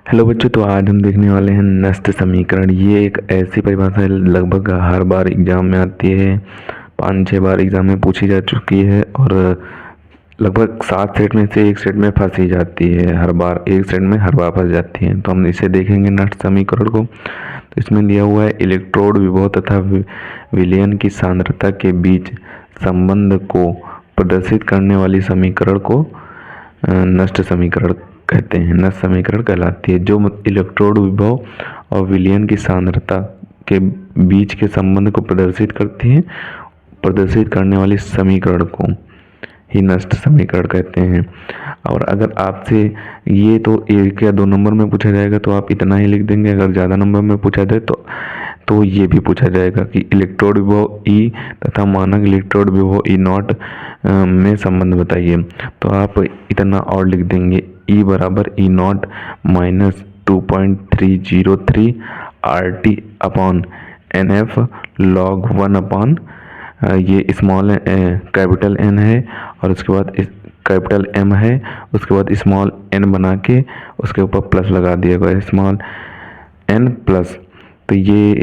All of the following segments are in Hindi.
हेलो बच्चों, तो आज हम देखने वाले हैं नष्ट समीकरण। ये एक ऐसी परिभाषा है, लगभग हर बार एग्जाम में आती है, 5-6 बार एग्जाम में पूछी जा चुकी है और लगभग 7 सेट में से एक सेट में फंस ही जाती है। हर बार एक सेट में हर बार फंस जाती है। तो हम इसे देखेंगे नष्ट समीकरण को। तो इसमें दिया हुआ है इलेक्ट्रोड विभव तथा विलयन की सांद्रता के बीच संबंध को प्रदर्शित करने वाली समीकरण को नष्ट समीकरण कहते हैं, नष्ट समीकरण कहलाती है। जो इलेक्ट्रोड विभव और विलयन की सांद्रता के बीच के संबंध को प्रदर्शित करती है, प्रदर्शित करने वाली समीकरण को ही नष्ट समीकरण कहते हैं। और अगर आपसे ये तो 1 या 2 नंबर में पूछा जाएगा तो आप इतना ही लिख देंगे। अगर ज़्यादा नंबर में पूछा जाए तो ये भी पूछा जाएगा कि इलेक्ट्रोड विभव ई तथा मानक इलेक्ट्रोड विभव ई नॉट में संबंध बताइए। तो आप इतना और लिख देंगे, ई बराबर E naught minus 2.303 RT upon NF log 1 upon ये स्मॉल कैपिटल N है और उसके बाद कैपिटल M है, उसके बाद स्मॉल n बना के उसके ऊपर प्लस लगा दिया गया, स्मॉल n प्लस। तो ये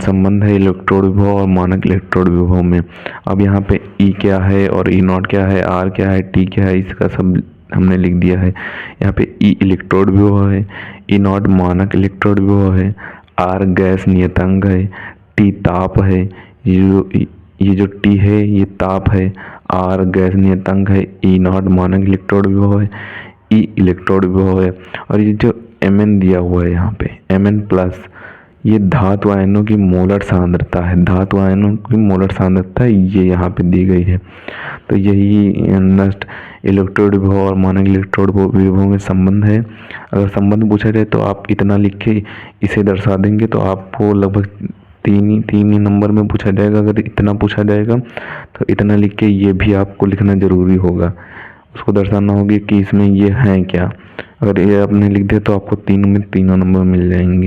संबंध है इलेक्ट्रोड विभव और मानक इलेक्ट्रोड विभव में। अब यहाँ पे E क्या है और E नॉट क्या है, R क्या है, T क्या है, इसका सब हमने लिख दिया है। यहाँ पे E इलेक्ट्रोड विभव है, E नॉट मानक इलेक्ट्रोड विभव है, R गैस नियतांक है, T ताप है, ये जो T है ये ताप है, R गैस नियतांक है, E नॉट मानक इलेक्ट्रोड विभव है, E इलेक्ट्रोड विभव है। और ये जो Mn दिया हुआ है यहाँ पे Mn प्लस, ये धातु आयनों की मोलर सांद्रता है, धातु आयनों की मोलर सांद्रता ये यहाँ पे दी गई है। तो यही नष्ट इलेक्ट्रोड विभव और मानक इलेक्ट्रोड विभव में संबंध है। अगर संबंध पूछा जाए तो आप इतना लिख के इसे दर्शा देंगे तो आपको लगभग तीन ही नंबर में पूछा जाएगा। अगर इतना पूछा जाएगा तो इतना लिख के ये भी आपको लिखना जरूरी होगा, उसको दर्शाना होगी कि इसमें ये है क्या। अगर ये आपने लिख दिया तो आपको तीनों में तीनों नंबर मिल जाएंगे।